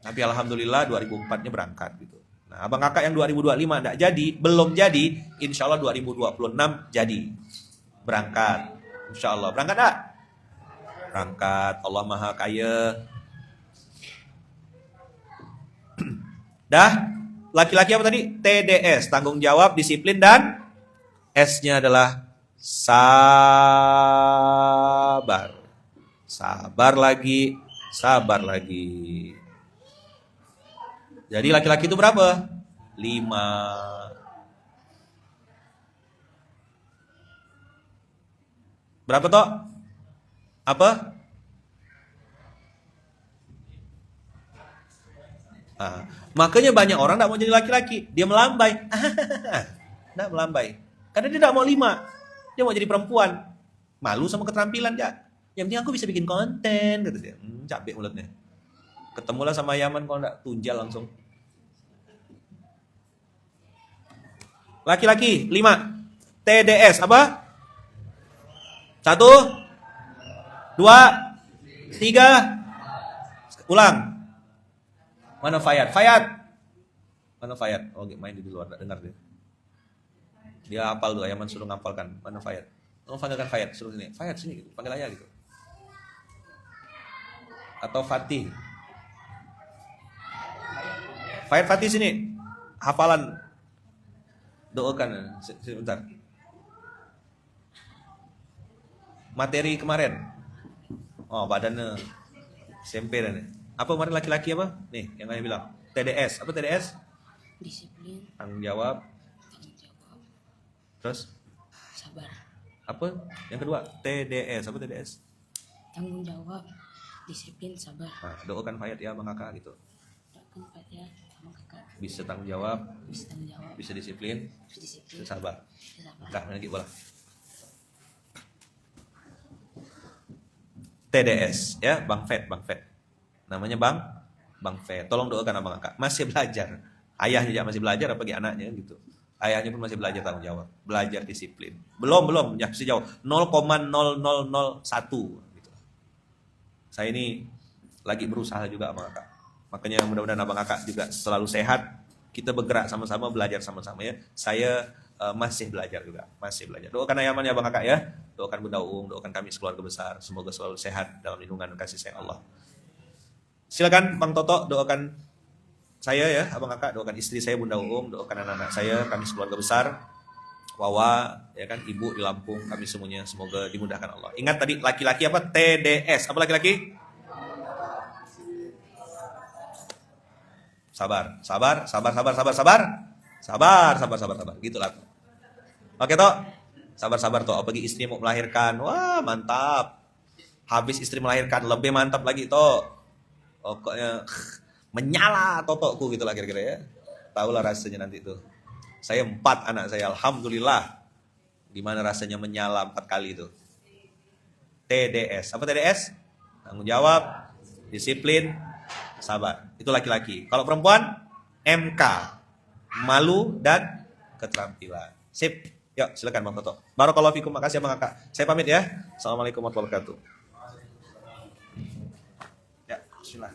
Tapi alhamdulillah 2004-nya berangkat gitu. Nah, abang kakak yang 2025 enggak jadi, belum jadi, insya Allah 2026 jadi berangkat. Insya Allah, berangkat enggak? Berangkat, Allah Maha Kaya. Dah, laki-laki apa tadi? TDS, tanggung jawab, disiplin, dan S-nya adalah sabar. Sabar lagi, sabar lagi. Jadi laki-laki itu berapa? 5. Berapa toh? Apa? Makanya banyak orang tidak mau jadi laki-laki. Dia melambai. Tidak melambai. Karena dia tidak mau 5. Dia mau jadi perempuan. Malu sama keterampilan dia. Yang penting aku bisa bikin konten, kata dia. Capek mulutnya. Ketemulah sama Yaman kalau tidak tunjal langsung. Laki-laki 5. TDS apa? 1, 2, 3. Ulang. Mana Fayat? Mana Fayat? Oh, main di luar, tak dengar dia. Dia hafal tuh, Yaman suruh ngapalkan. Mana Fayat? Oh, panggilkan Fayat, suruh sini. Fayat sini, panggil ayah gitu. Atau Fatih. Fayat, Fatih sini. Hafalan. Doakan sebentar. Materi kemarin. Oh, badannya SMP dan apa kemarin laki-laki apa? Nih, yang ayah bilang. TDS. Apa TDS? Disiplin. Tanggung jawab. Terus? Sabar. Apa? Yang kedua, TDS. Apa TDS? Tanggung jawab, disiplin, sabar. Nah, doakan Fayat ya, Bang Kakak gitu. Doakan Pak ya, sama kakak. Bisa tanggung jawab, Bisa tanggung jawab, bisa disiplin, disiplin, bisa sabar. sabar. Nah, lagi bola. TDS ya, Bang Fet. Namanya Bang Fet. Tolong doakan Abang Kakak. Masih belajar. Ayahnya juga masih belajar apalagi anaknya gitu. Ayahnya pun masih belajar tanggung jawab, belajar disiplin. Belum, ya masih jauh. 0,0001 gitu. Saya ini lagi berusaha juga Abang Kakak. Makanya mudah-mudahan Abang Kakak juga selalu sehat. Kita bergerak sama-sama, belajar sama-sama ya. Saya masih belajar juga, masih belajar. Doakan Ayaman ya Abang Kakak ya. Doakan Bunda Uung, doakan kami sekeluarga besar. Semoga selalu sehat dalam lindungan dan kasih sayang Allah. Silakan Bang Toto doakan saya ya, Abang Kakak, doakan istri saya Bunda Uung, doakan anak-anak saya, kami sekeluarga besar. Wawa, ya kan, ibu di Lampung, kami semuanya semoga dimudahkan Allah. Ingat tadi laki-laki apa? TDS. Apa laki-laki? Sabar. Gitulah. Oke toh? Sabar toh. Apalagi istri mau melahirkan. Wah, mantap. Habis istri melahirkan lebih mantap lagi toh. Pokoknya menyala totokku gitulah kira-kira ya. Tahulah rasanya nanti tuh. Saya 4 anak saya, alhamdulillah. Gimana rasanya menyala 4 kali itu. TDS. Apa TDS? Tanggung jawab, disiplin, sabar. Itu laki-laki. Kalau perempuan, MK. Malu dan keterampilan. Sip. Yuk, silakan Bang Toto. Barakallahu fikum. Makasih Bang Kakak. Saya pamit ya. Assalamualaikum warahmatullahi wabarakatuh. Ya, bismillah.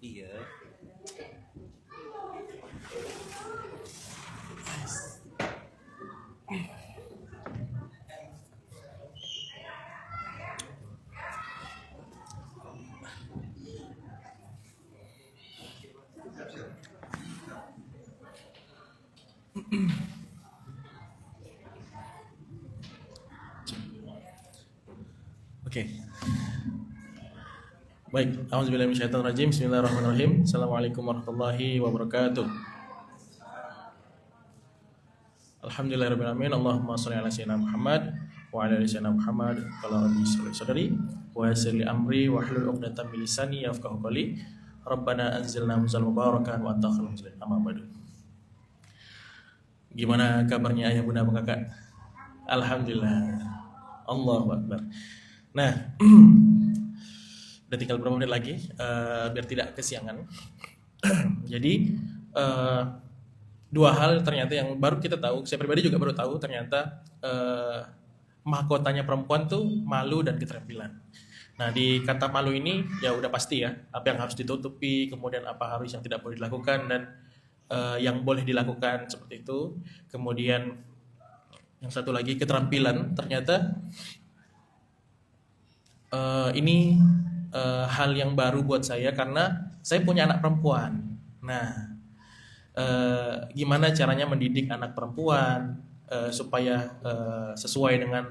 Iya. Oke. Baik, auzubillahi minasyaitonir rajim. Bismillahirrahmanirrahim. Assalamualaikum warahmatullahi wabarakatuh. Alhamdulillahirabbil alamin. Allahumma shalli ala sayyidina Muhammad wa ala ali sayyidina Muhammad. Qala rabbi shalli sadri wa yassir li amri wa hlul 'uqdatam min lisani yafqahu qawli. Rabbana anzilna munzalan mubarakan wa anta khairul munzilin. Amma ba'du. Gimana kabarnya ayah bunda Abang Kakak? Alhamdulillah. Allahu akbar. Nah, udah tinggal beberapa menit lagi biar tidak kesiangan. Jadi 2 hal ternyata yang baru kita tahu, saya pribadi juga baru tahu ternyata mahkotanya perempuan tuh malu dan keterampilan. Nah, di kata malu ini ya udah pasti ya, apa yang harus ditutupi, kemudian apa harus yang tidak boleh dilakukan dan yang boleh dilakukan seperti itu. Kemudian Yang satu lagi keterampilan, ternyata ini hal yang baru buat saya karena saya punya anak perempuan. Nah, gimana caranya mendidik anak perempuan supaya sesuai dengan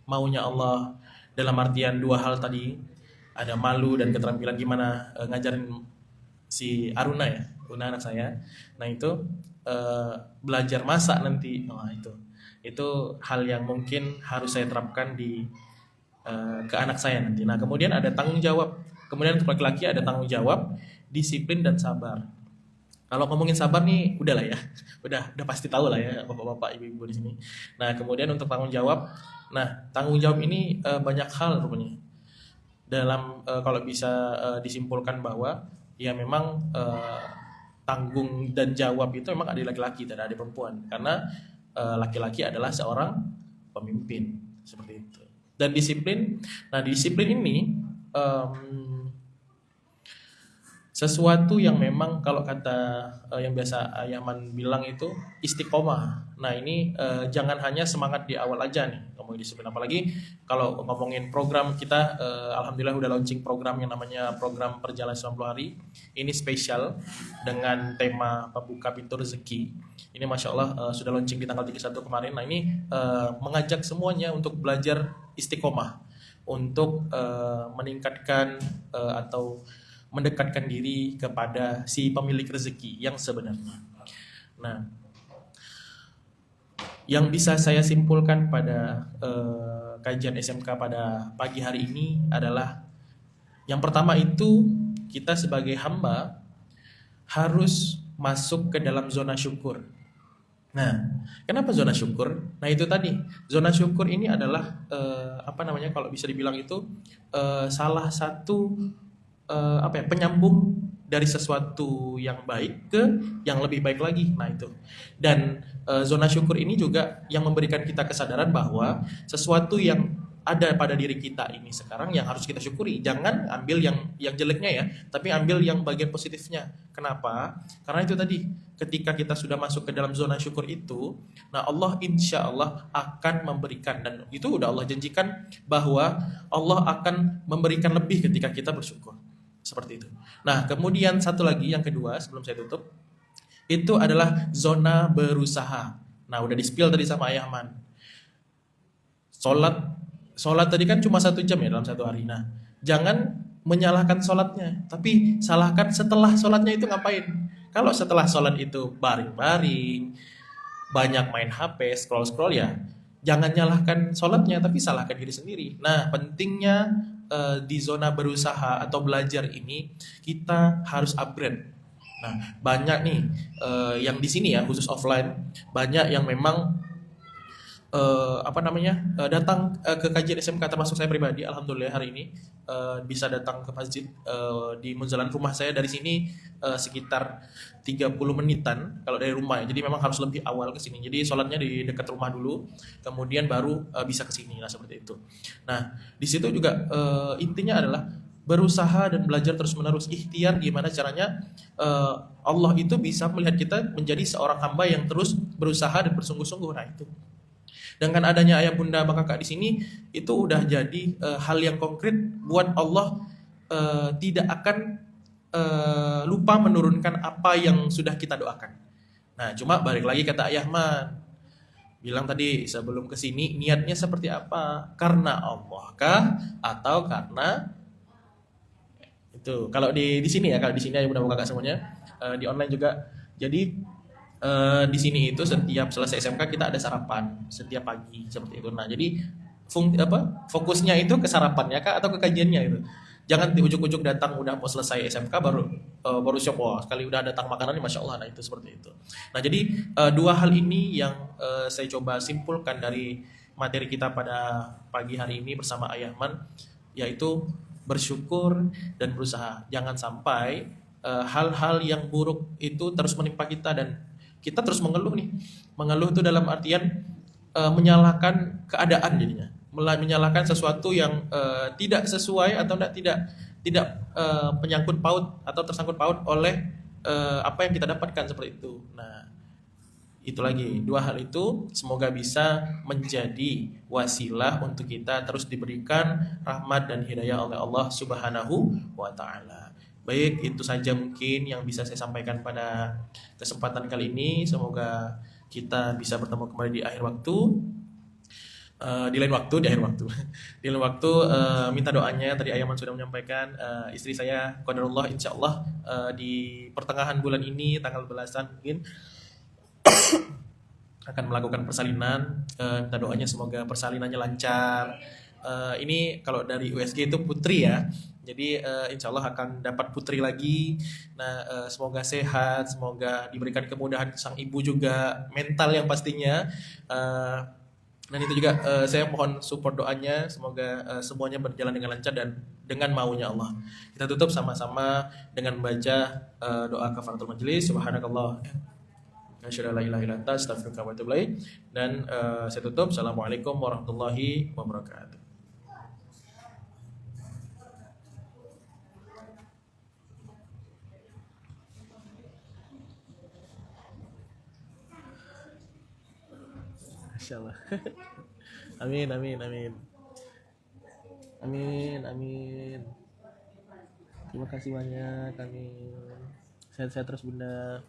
maunya Allah, dalam artian dua hal tadi, ada malu dan keterampilan. Gimana ngajarin si Aruna ya, Una anak saya. Nah itu belajar masak nanti. Nah, itu hal yang mungkin harus saya terapkan ke anak saya nanti. Nah kemudian ada tanggung jawab. Kemudian untuk laki-laki ada tanggung jawab, disiplin dan sabar. Kalau ngomongin sabar nih, udah lah ya, udah pasti tahu lah ya bapak-bapak, ibu-ibu di sini. Nah kemudian untuk tanggung jawab, tanggung jawab ini banyak hal rupanya. Dalam kalau bisa disimpulkan bahwa ya memang tanggung dan jawab itu memang ada di laki-laki, tidak ada di perempuan. Karena laki-laki adalah seorang pemimpin seperti itu. Dan disiplin, disiplin ini sesuatu yang memang kalau kata yang biasa Ayaman bilang itu istiqomah. Nah ini jangan hanya semangat di awal aja nih ngomongin disiplin. Apalagi kalau ngomongin program kita, alhamdulillah udah launching program yang namanya program Perjalanan 90 Hari. Ini spesial dengan tema Pembuka Pintu Rezeki. Ini Masya Allah sudah launching di tanggal 31 kemarin. Nah ini mengajak semuanya untuk belajar istiqomah, untuk meningkatkan atau mendekatkan diri kepada si pemilik rezeki yang sebenarnya. Nah, yang bisa saya simpulkan pada kajian SMK pada pagi hari ini adalah yang pertama itu kita sebagai hamba harus masuk ke dalam zona syukur. Nah, kenapa zona syukur? Nah itu tadi, zona syukur ini adalah kalau bisa dibilang itu salah satu penyambung dari sesuatu yang baik ke yang lebih baik lagi. Nah itu. Dan zona syukur ini juga yang memberikan kita kesadaran bahwa sesuatu yang ada pada diri kita ini sekarang yang harus kita syukuri. Jangan ambil yang jeleknya ya, tapi ambil yang bagian positifnya. Kenapa? Karena itu tadi, ketika kita sudah masuk ke dalam zona syukur itu, nah Allah insya Allah akan memberikan, dan itu udah Allah janjikan bahwa Allah akan memberikan lebih ketika kita bersyukur. Seperti itu. Nah, kemudian satu lagi yang kedua sebelum saya tutup, itu adalah zona berusaha. Nah, udah di-spill tadi sama Ayahman. Sholat tadi kan cuma 1 jam ya dalam satu hari. Nah, jangan menyalahkan sholatnya, tapi salahkan setelah sholatnya itu ngapain. Kalau setelah sholat itu baring-baring, banyak main HP, scroll-scroll ya, jangan nyalahkan sholatnya, tapi salahkan diri sendiri. Nah, pentingnya di zona berusaha atau belajar ini kita harus upgrade. Nah, banyak nih yang di sini ya khusus offline, banyak yang memang datang ke kajian SMK, termasuk saya pribadi. Alhamdulillah hari ini bisa datang ke masjid di Munzalan, rumah saya dari sini sekitar 30 menitan kalau dari rumah ya. Jadi memang harus lebih awal ke sini. Jadi sholatnya di dekat rumah dulu, kemudian baru bisa ke sini. Nah, seperti itu. Nah, di situ juga intinya adalah berusaha dan belajar terus-menerus, ikhtiar gimana caranya Allah itu bisa melihat kita menjadi seorang hamba yang terus berusaha dan bersungguh-sungguh. Nah, itu. Dengan adanya ayah bunda abang kakak di sini, itu udah jadi hal yang konkret buat Allah tidak akan lupa menurunkan apa yang sudah kita doakan. Nah, cuma balik lagi kata Ayahman bilang tadi sebelum kesini, niatnya seperti apa? Karena Allah kah atau karena itu? Kalau di sini ya, kalau di sini ayah bunda abang kakak semuanya, di online juga. Jadi di sini itu setiap selesai SMK kita ada sarapan setiap pagi seperti itu. Nah, jadi fokusnya itu ke sarapannya kah atau ke kajiannya itu. Jangan di ujuk-ujuk datang udah mau selesai SMK baru syok, wah sekali udah datang makanan nih Masya Allah. Nah, itu seperti itu. Nah, jadi dua hal ini yang saya coba simpulkan dari materi kita pada pagi hari ini bersama Ayahman, yaitu bersyukur dan berusaha. Jangan sampai hal-hal yang buruk itu terus menimpa kita dan kita terus mengeluh nih. Mengeluh itu dalam artian menyalahkan keadaan jadinya. Menyalahkan sesuatu yang tidak sesuai atau tidak penyangkut paut atau tersangkut paut oleh apa yang kita dapatkan seperti itu. Nah, Itu lagi, dua hal itu semoga bisa menjadi wasilah untuk kita terus diberikan rahmat dan hidayah oleh Allah Subhanahu wa taala. Baik, itu saja mungkin yang bisa saya sampaikan pada kesempatan kali ini. Semoga kita bisa bertemu kembali di akhir waktu. Di lain waktu, di akhir waktu. Di lain waktu, minta doanya. Tadi Ayaman sudah menyampaikan, istri saya qadarullah insyaallah di pertengahan bulan ini tanggal belasan mungkin akan melakukan persalinan. Minta doanya semoga persalinannya lancar. Ini kalau dari USG itu putri ya, jadi insya Allah akan dapat putri lagi. Nah, semoga sehat, semoga diberikan kemudahan sang ibu juga, mental yang pastinya. Dan itu juga saya mohon support doanya, semoga semuanya berjalan dengan lancar dan dengan maunya Allah. Kita tutup sama-sama dengan membaca doa kafaratul majelis. Subhanakallah, asyhadu an la ilaha illa anta, astaghfiruka wa atubu ilaik. Dan saya tutup. Assalamualaikum warahmatullahi wabarakatuh. Insyaallah. Amin, amin, amin. Amin, amin. Terima kasih banyak, amin. Sehat-sehat terus Bunda.